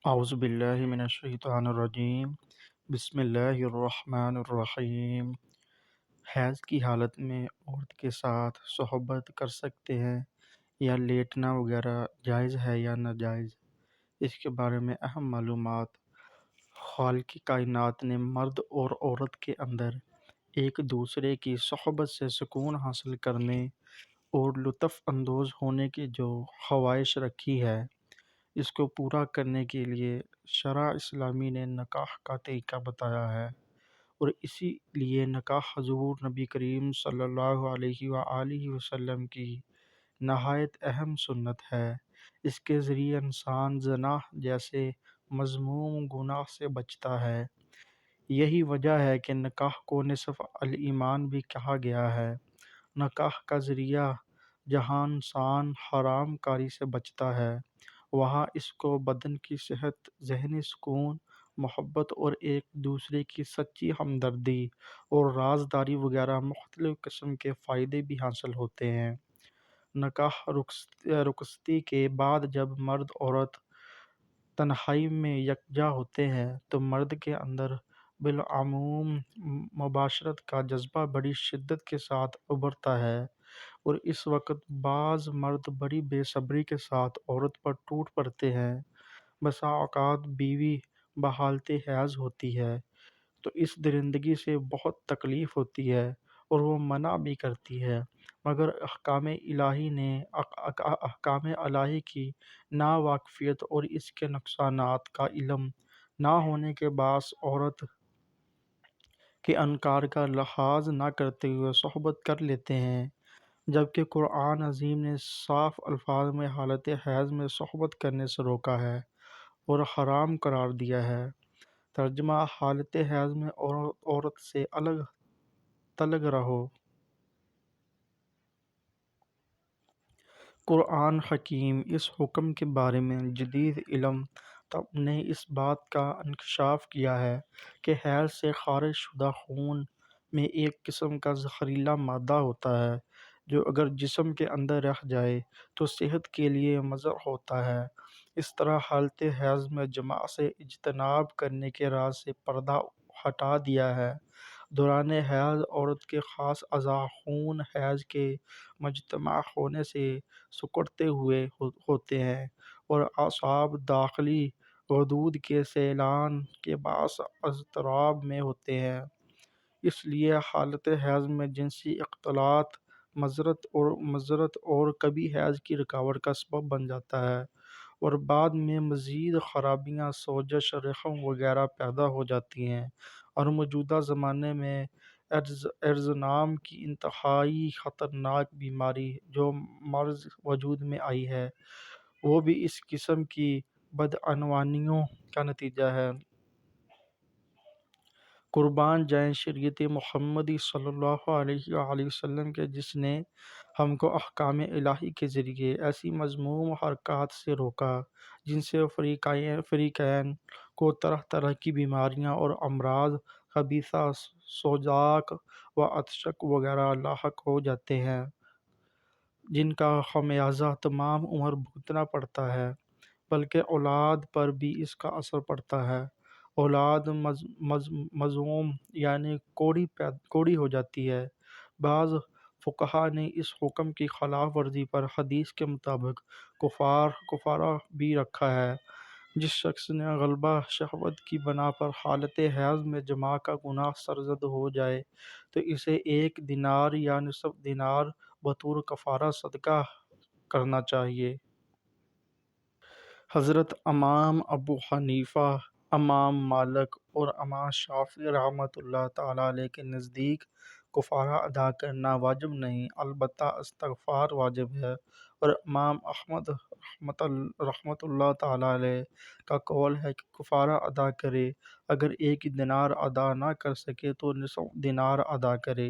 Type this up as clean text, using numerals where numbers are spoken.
اعوذ باللہ من الشیطان الرجیم بسم اللہ الرحمن الرحیم۔ حیض کی حالت میں عورت کے ساتھ صحبت کر سکتے ہیں یا لیٹنا وغیرہ جائز ہے یا ناجائز؟ اس کے بارے میں اہم معلومات۔ خالق کائنات نے مرد اور عورت کے اندر ایک دوسرے کی صحبت سے سکون حاصل کرنے اور لطف اندوز ہونے کی جو خواہش رکھی ہے، اس کو پورا کرنے کے لیے شرع اسلامی نے نکاح کا طریقہ بتایا ہے، اور اسی لیے نکاح حضور نبی کریم صلی اللہ علیہ وآلہ وسلم کی نہایت اہم سنت ہے۔ اس کے ذریعے انسان زنا جیسے مذموم گناہ سے بچتا ہے۔ یہی وجہ ہے کہ نکاح کو نصف الایمان بھی کہا گیا ہے۔ نکاح کا ذریعہ جہاں انسان حرام کاری سے بچتا ہے، وہاں اس کو بدن کی صحت، ذہنی سکون، محبت اور ایک دوسرے کی سچی ہمدردی اور رازداری وغیرہ مختلف قسم کے فائدے بھی حاصل ہوتے ہیں۔ نکاح رخصتی کے بعد جب مرد عورت تنہائی میں یکجا ہوتے ہیں تو مرد کے اندر بالعموم مباشرت کا جذبہ بڑی شدت کے ساتھ ابھرتا ہے، اور اس وقت بعض مرد بڑی بے صبری کے ساتھ عورت پر ٹوٹ پڑتے ہیں۔ بسا اوقات بیوی بحالت حیض ہوتی ہے تو اس درندگی سے بہت تکلیف ہوتی ہے اور وہ منع بھی کرتی ہے، مگر احکام الہی کی ناواقفیت اور اس کے نقصانات کا علم نہ ہونے کے باعث عورت کے انکار کا لحاظ نہ کرتے ہوئے صحبت کر لیتے ہیں، جبکہ قرآن عظیم نے صاف الفاظ میں حالت حیض میں صحبت کرنے سے روکا ہے اور حرام قرار دیا ہے۔ ترجمہ: حالت حیض میں عورت سے الگ تھلگ رہو۔ قرآن حکیم اس حکم کے بارے میں جدید علم طب نے اس بات کا انکشاف کیا ہے کہ حیض سے خارج شدہ خون میں ایک قسم کا زہریلا مادہ ہوتا ہے جو اگر جسم کے اندر رہ جائے تو صحت کے لیے مضر ہوتا ہے۔ اس طرح حالت حیض میں جماع سے اجتناب کرنے کے راز سے پردہ ہٹا دیا ہے۔ دوران حیض عورت کے خاص اعضاء خون حیض کے مجتمع ہونے سے سکڑتے ہوئے ہوتے ہیں اور اعصاب داخلی غدود کے سیلان کے باعث اضطراب میں ہوتے ہیں۔ اس لیے حالت حیض میں جنسی اختلاط مضرت اور کبھی حیض کی رکاوٹ کا سبب بن جاتا ہے، اور بعد میں مزید خرابیاں، سوزش، رحم وغیرہ پیدا ہو جاتی ہیں، اور موجودہ زمانے میں ایڈز نام کی انتہائی خطرناک بیماری جو مرض وجود میں آئی ہے، وہ بھی اس قسم کی بدعنوانیوں کا نتیجہ ہے۔ قربان جائیں شریعت محمدی صلی اللہ علیہ وآلہ وسلم کے، جس نے ہم کو احکام الہی کے ذریعے ایسی مذموم حرکات سے روکا جن سے فریقین کو طرح طرح کی بیماریاں اور امراض خبیثہ، سوزاک و عطشک وغیرہ لاحق ہو جاتے ہیں، جن کا خمیازہ تمام عمر بھگتنا پڑتا ہے، بلکہ اولاد پر بھی اس کا اثر پڑتا ہے۔ اولاد مذموم یعنی کوڑی ہو جاتی ہے۔ بعض فقہا نے اس حکم کی خلاف ورزی پر حدیث کے مطابق کفارہ بھی رکھا ہے۔ جس شخص نے غلبہ شہوت کی بنا پر حالت حیض میں جماع کا گناہ سرزد ہو جائے تو اسے 1 دینار یا نصف دینار بطور کفارہ صدقہ کرنا چاہیے۔ حضرت امام ابو حنیفہ، امام مالک اور امام شافعی رحمۃ اللہ تعالیٰ علیہ کے نزدیک کفارہ ادا کرنا واجب نہیں، البتہ استغفار واجب ہے، اور امام احمد رحمۃ اللہ تعالیٰ علیہ کا قول ہے کہ کفارہ ادا کرے، اگر 1 دینار ادا نہ کر سکے تو نصف دینار ادا کرے۔